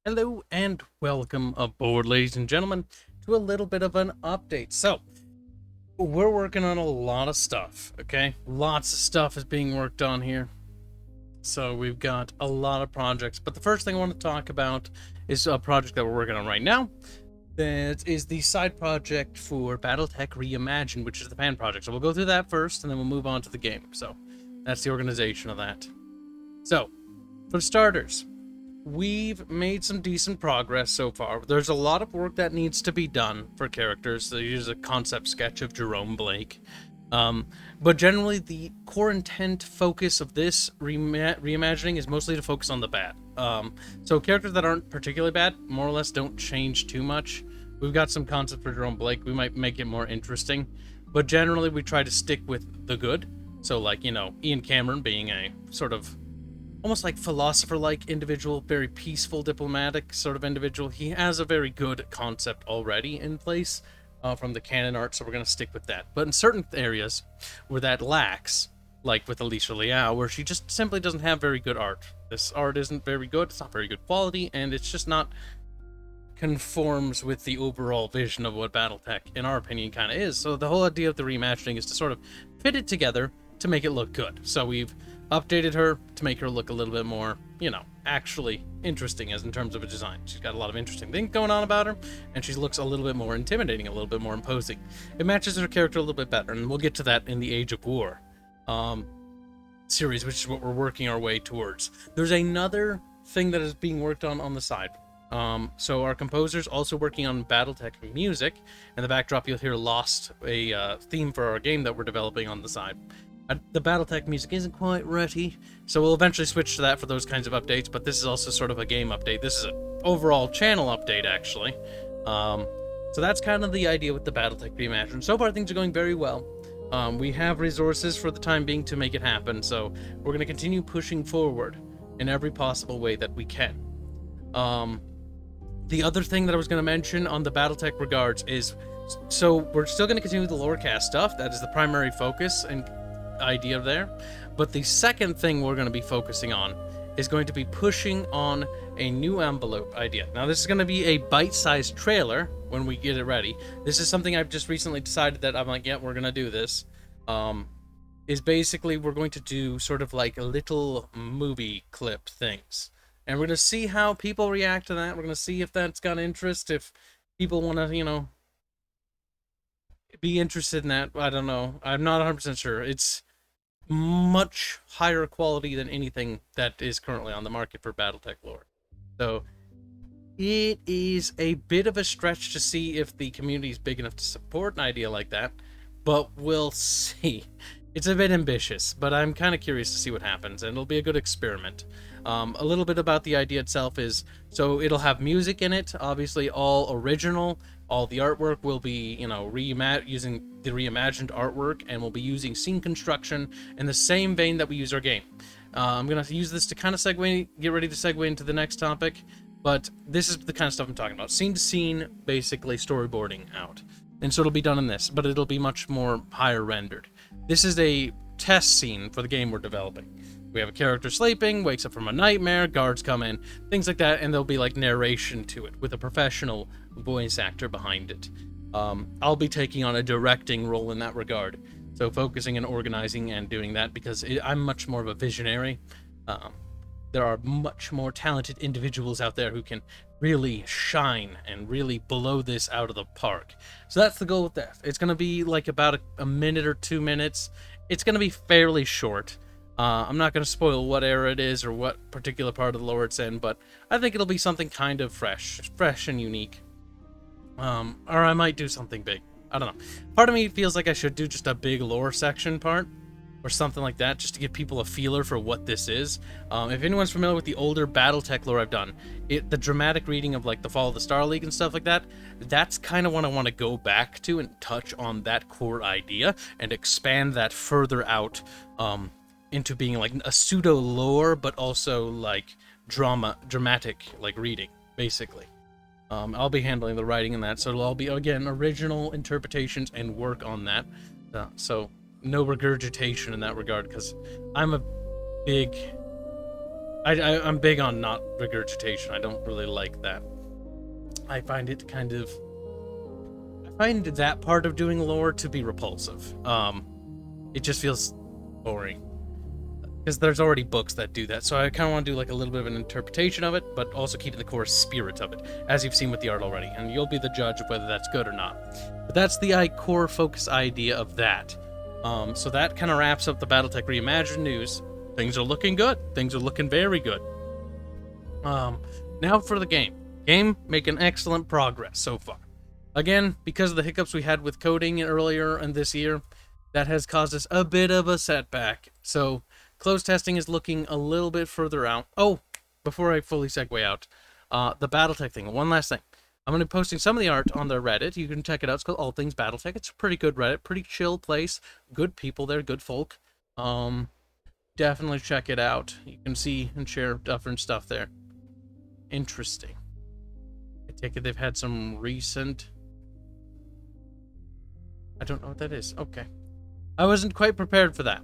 Hello and welcome aboard, ladies and gentlemen, to a little bit of an update. So, we're working on a lot of stuff, okay? Lots of stuff is being worked on here. So, we've got a lot of projects, but the first thing I want to talk about is a project that we're working on right now. That is the side project for Battletech Reimagined, which is the fan project. So, we'll go through that first, and then we'll move on to the game. So, that's the organization of that. So, for starters, we've made some decent progress so far. There's a lot of work that needs to be done for characters. So here's a concept sketch of Jerome Blake. But generally, the core intent focus of this reimagining is mostly to focus on the bad. So characters that aren't particularly bad, more or less, don't change too much. We've got some concepts for Jerome Blake. We might make it more interesting. But generally, we try to stick with the good. So, like, you know, Ian Cameron being a sort of almost like philosopher-like individual, very peaceful, diplomatic sort of individual. He has a very good concept already in place from the canon art, so we're going to stick with that. But in certain areas where that lacks, like with Alicia Liao, where she just simply doesn't have very good art. This art isn't very good, it's not very good quality, and it's just not conforms with the overall vision of what Battletech, in our opinion, kind of is. So the whole idea of the reimagining is to sort of fit it together to make it look good. So we've updated her to make her look a little bit more, you know, actually interesting as in terms of a design. She's got a lot of interesting things going on about her, and she looks a little bit more intimidating, a little bit more imposing. It matches her character a little bit better, and we'll get to that in the Age of War series, which is what we're working our way towards. There's another thing that is being worked on the side. So our composer's also working on Battletech music. In the backdrop, you'll hear Lost, a theme for our game that we're developing on the side. The Battletech music isn't quite ready, so we'll eventually switch to that for those kinds of updates, but this is also sort of a game update. This is an overall channel update, actually. So that's kind of the idea with the Battletech Reimagined. So far, things are going very well. We have resources for the time being to make it happen, so we're going to continue pushing forward in every possible way that we can. The other thing that I was going to mention on the Battletech regards is, so we're still going to continue with the lorecast stuff. That is the primary focus and idea there, but the second thing we're going to be focusing on is going to be pushing on a new envelope idea. Now, this is going to be a bite-sized trailer when we get it ready. This is something I've just recently decided that I'm like, yeah, we're going to do this. Is basically we're going to do sort of like little movie clip things, and we're going to see how people react to that. We're going to see if that's got interest, if people want to, you know, be interested in that. I don't know. I'm not 100% sure. It's much higher quality than anything that is currently on the market for Battletech lore. So it is a bit of a stretch to see if the community is big enough to support an idea like that, but we'll see. It's a bit ambitious, but I'm kind of curious to see what happens, and it'll be a good experiment. A little bit about the idea itself is, so it'll have music in it, obviously all original. All the artwork will be, you know, using the reimagined artwork, and we'll be using scene construction in the same vein that we use our game. I'm going to use this to kind of get ready to segue into the next topic, but this is the kind of stuff I'm talking about. Scene to scene, basically storyboarding out. And so it'll be done in this, but it'll be much more higher rendered. This is a test scene for the game we're developing. We have a character sleeping, wakes up from a nightmare, guards come in, things like that, and there'll be like narration to it with a professional voice actor behind it. I'll be taking on a directing role in that regard, so focusing and organizing and doing that, because I'm much more of a visionary. There are much more talented individuals out there who can really shine and really blow this out of the park. So that's the goal with that. It's going to be like about a minute or 2 minutes. It's going to be fairly short. I'm not going to spoil what era it is or what particular part of the lore it's in, but I think it'll be something kind of fresh and unique. Or I might do something big. I don't know. Part of me feels like I should do just a big lore section part or something like that, just to give people a feeler for what this is. If anyone's familiar with the older Battletech lore I've done, the dramatic reading of like the Fall of the Star League and stuff like that, that's kind of what I want to go back to and touch on that core idea and expand that further out into being like a pseudo lore, but also like dramatic like reading, basically. I'll be handling the writing in that, so it'll all be, again, original interpretations and work on that. So no regurgitation in that regard, because I I'm big on not regurgitation. I don't really like that. I find it kind of... I find that part of doing lore to be repulsive. It just feels boring. Because there's already books that do that, so I kind of want to do like a little bit of an interpretation of it, but also keeping the core spirit of it, as you've seen with the art already, and you'll be the judge of whether that's good or not. But that's the core focus idea of that. So that kind of wraps up the Battletech Reimagined news. Things are looking good. Things are looking very good. Now for the game. Game making excellent progress so far. Again, because of the hiccups we had with coding earlier in this year, that has caused us a bit of a setback. So closed testing is looking a little bit further out. Oh, before I fully segue out, the Battletech thing. One last thing. I'm going to be posting some of the art on their Reddit. You can check it out. It's called All Things Battletech. It's a pretty good Reddit. Pretty chill place. Good people there. Good folk. Definitely check it out. You can see and share different stuff there. Interesting. I take it they've had some recent... I don't know what that is. Okay. I wasn't quite prepared for that.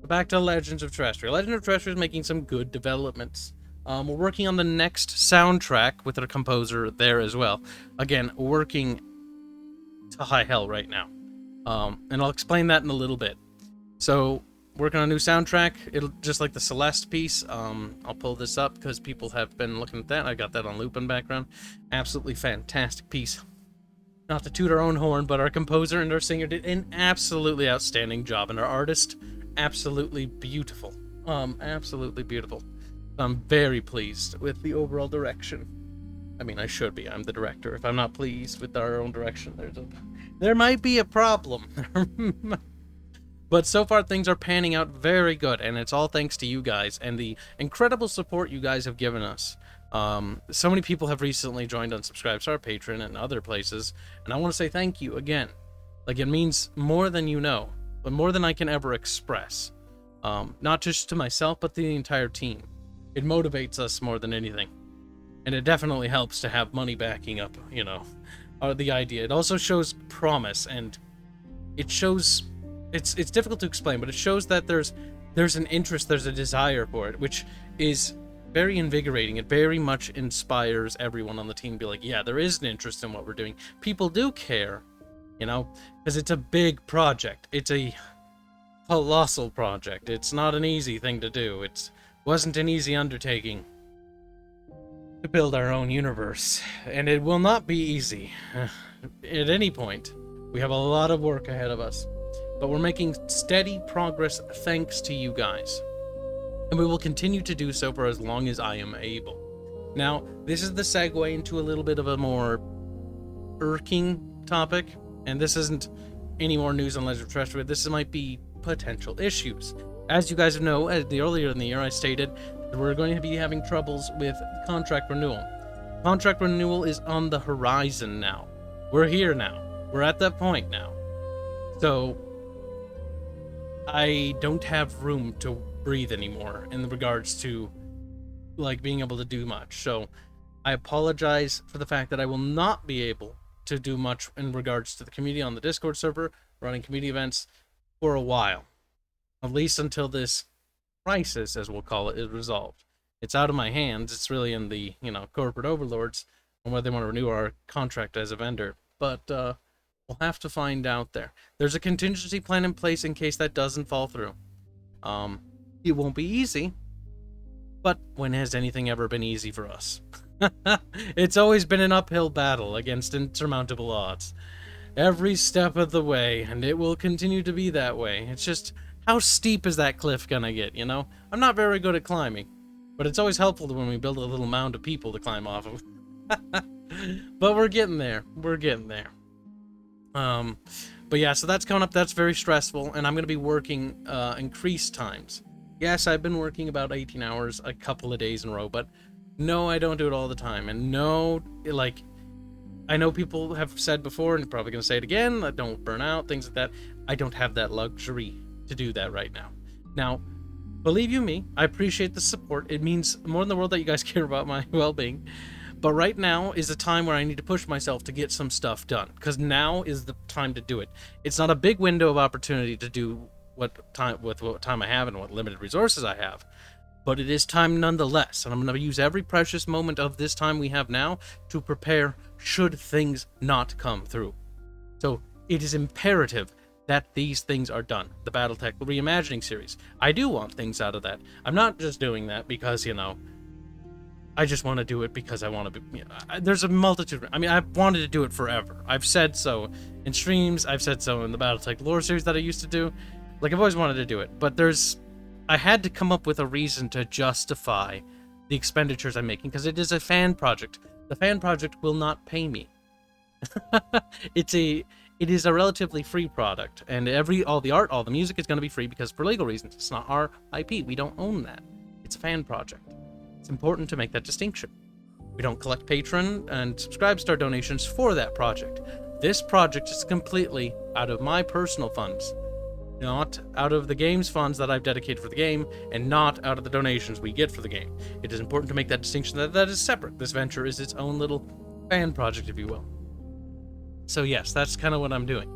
But back to Legends of Terrestrial. Legends of Terrestrial is making some good developments. We're working on the next soundtrack with our composer there as well. Again, working to high hell right now. And I'll explain that in a little bit. So, working on a new soundtrack. It'll just like the Celeste piece. I'll pull this up because people have been looking at that. I got that on loop in background. Absolutely fantastic piece. Not to toot our own horn, but our composer and our singer did an absolutely outstanding job, and our artist, absolutely beautiful. Absolutely beautiful. I'm very pleased with the overall direction. I mean, I should be. I'm the director. If I'm not pleased with our own direction, there might be a problem. But so far, things are panning out very good, and it's all thanks to you guys and the incredible support you guys have given us. So many people have recently joined and subscribed to our Patreon and other places, and I want to say thank you again. Like, it means more than you know, but more than I can ever express. Not just to myself, but to the entire team. It motivates us more than anything. And it definitely helps to have money backing up, you know, the idea. It also shows promise, and it shows... It's difficult to explain, but it shows that there's an interest, there's a desire for it, which is very invigorating. It very much inspires everyone on the team to be like, yeah, there is an interest in what we're doing. People do care, you know, because it's a big project. It's a colossal project. It's not an easy thing to do. It wasn't an easy undertaking to build our own universe, and it will not be easy at any point. We have a lot of work ahead of us. But we're making steady progress thanks to you guys. And we will continue to do so for as long as I am able. Now, this is the segue into a little bit of a more irking topic. And this isn't any more news on Legend of Terrestrial. This might be potential issues. As you guys know, earlier in the year, I stated that we're going to be having troubles with contract renewal. Contract renewal is on the horizon now. We're here now. We're at that point now. So... I don't have room to breathe anymore in regards to, like, being able to do much. So, I apologize for the fact that I will not be able to do much in regards to the community on the Discord server, running community events, for a while. At least until this crisis, as we'll call it, is resolved. It's out of my hands. It's really in the, you know, corporate overlords on whether they want to renew our contract as a vendor. But, we'll have to find out there. There's a contingency plan in place in case that doesn't fall through. It won't be easy, but when has anything ever been easy for us? It's always been an uphill battle against insurmountable odds. Every step of the way, and it will continue to be that way. It's just, how steep is that cliff gonna get, you know? I'm not very good at climbing, but it's always helpful when we build a little mound of people to climb off of. But we're getting there. We're getting there. But yeah, so that's coming up. That's very stressful, and I'm going to be working increased times. Yes, I've been working about 18 hours a couple of days in a row, but no, I don't do it all the time. And no, like, I know people have said before, and probably going to say it again, that don't burn out, things like that. I don't have that luxury to do that right now. Now, believe you me, I appreciate the support. It means more in the world that you guys care about my well-being. But right now is the time where I need to push myself to get some stuff done, because now is the time to do it. It's not a big window of opportunity to do what time I have and what limited resources I have, But it is time nonetheless, and I'm going to use every precious moment of this time we have now to prepare should things not come through. So it is imperative that these things are done. The Battletech Reimagining series. I do want things out of that. I'm not just doing that because, I just want to do it because I want to be... there's a multitude... I mean, I've wanted to do it forever. I've said so in streams. I've said so in the Battletech lore series that I used to do. Like, I've always wanted to do it. But I had to come up with a reason to justify the expenditures I'm making, because it is a fan project. The fan project will not pay me. It is a relatively free product, and all the art, all the music is going to be free because for legal reasons. It's not our IP. We don't own that. It's a fan project. It's important to make that distinction. We don't collect patron and subscribe star donations for that project. This project is completely out of my personal funds, not out of the game's funds that I've dedicated for the game, and not out of the donations we get for the game. It is important to make that distinction that is separate. This venture is its own little fan project, if you will. So yes, that's kind of what I'm doing.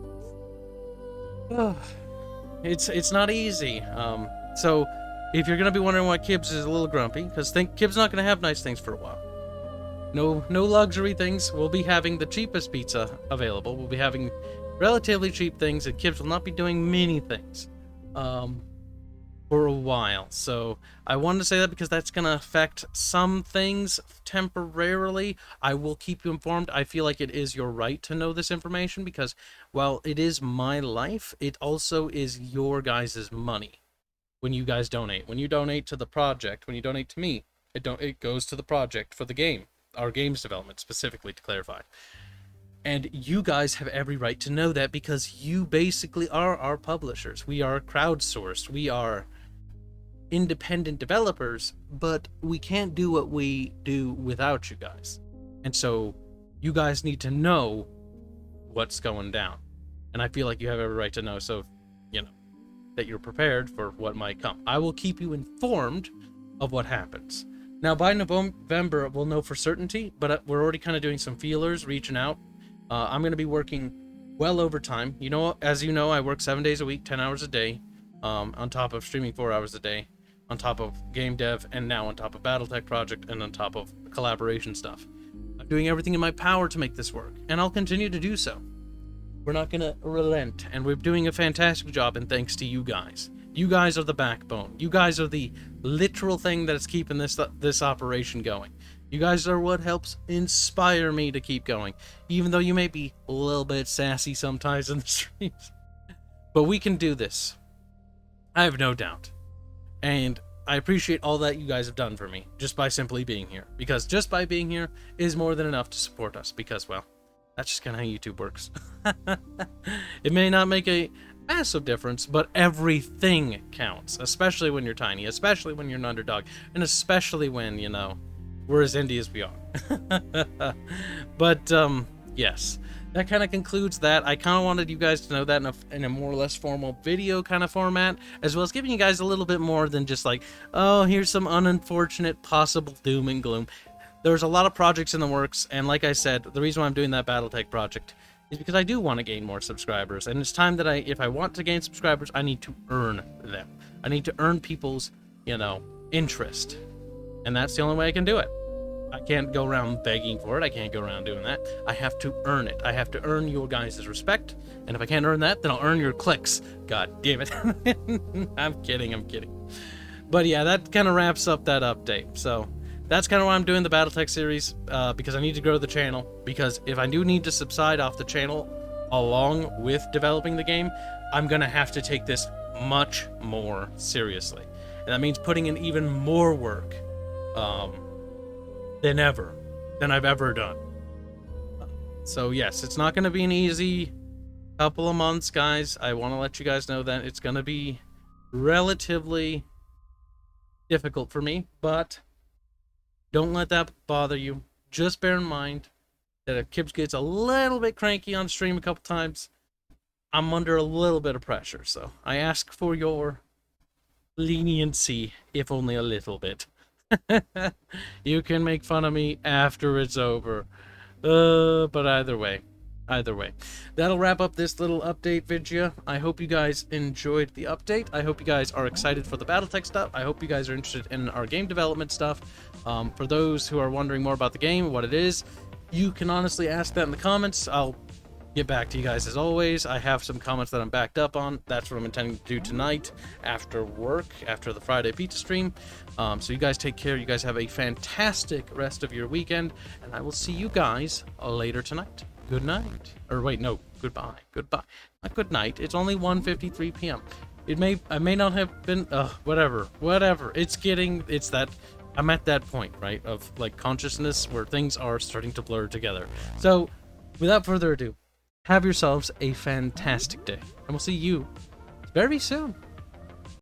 It's not easy. So if you're gonna be wondering why Kibs is a little grumpy, because Kibs not gonna have nice things for a while. No luxury things. We'll be having the cheapest pizza available. We'll be having relatively cheap things, and Kibs will not be doing many things for a while. So I wanted to say that because that's going to affect some things temporarily. I will keep you informed. I feel like it is your right to know this information because, while it is my life, it also is your guys' money when you guys donate. When you donate to the project, when you donate to me, it goes to the project for the game, our game's development specifically, to clarify. And you guys have every right to know that because you basically are our publishers. We are crowdsourced. We are independent developers, but we can't do what we do without you guys. And so you guys need to know what's going down. And I feel like you have every right to know, so, that you're prepared for what might come. I will keep you informed of what happens. Now, by November, we'll know for certainty, but we're already kind of doing some feelers, reaching out. I'm going to be working well overtime. As you know, I work 7 days a week, 10 hours a day, on top of streaming 4 hours a day, on top of game dev, and now on top of Battletech project, and on top of collaboration stuff. I'm doing everything in my power to make this work, and I'll continue to do so. We're not going to relent, and we're doing a fantastic job, and thanks to you guys. You guys are the backbone. You guys are the literal thing that is keeping this operation going. You guys are what helps inspire me to keep going, even though you may be a little bit sassy sometimes in the streams. But we can do this. I have no doubt. And I appreciate all that you guys have done for me, just by simply being here. Because just by being here is more than enough to support us, because, well, that's just kind of how YouTube works. It may not make a massive difference, but everything counts, especially when you're tiny, especially when you're an underdog, and especially when, we're as indie as we are. But, yes. That kind of concludes that. I kind of wanted you guys to know that in a more or less formal video kind of format, as well as giving you guys a little bit more than just like, oh, here's some unfortunate possible doom and gloom. There's a lot of projects in the works, and like I said, the reason why I'm doing that Battletech project is because I do want to gain more subscribers, and it's time that if I want to gain subscribers, I need to earn them. I need to earn people's, interest, and that's the only way I can do it. I can't go around begging for it. I can't go around doing that. I have to earn it. I have to earn your guys' respect. And if I can't earn that, then I'll earn your clicks. God damn it. I'm kidding. But yeah, that kind of wraps up that update. So that's kind of why I'm doing the Battletech series, because I need to grow the channel. Because if I do need to subside off the channel along with developing the game, I'm going to have to take this much more seriously. And that means putting in even more work than I've ever done. So yes, it's not going to be an easy couple of months, guys. I want to let you guys know that it's going to be relatively difficult for me, but don't let that bother you. Just bear in mind that if Kibs gets a little bit cranky on stream a couple times, I'm under a little bit of pressure, so I ask for your leniency, if only a little bit. You can make fun of me after it's over. But either way, Either way, that'll wrap up this little update video. I hope you guys enjoyed the update. I hope you guys are excited for the Battletech stuff. I hope you guys are interested in our game development stuff. For those who are wondering more about the game, what it is, you can honestly ask that in the comments. I'll get back to you guys as always. I have some comments that I'm backed up on. That's what I'm intending to do tonight after work, after the Friday pizza stream. So you guys take care. You guys have a fantastic rest of your weekend, and I will see you guys later tonight. Good night. Or wait, no, goodbye. Goodbye. Not good night. It's only 1:53 p.m. I may not have been whatever. It's that I'm at that point, right, of like consciousness where things are starting to blur together. So, without further ado, have yourselves a fantastic day, and we'll see you very soon.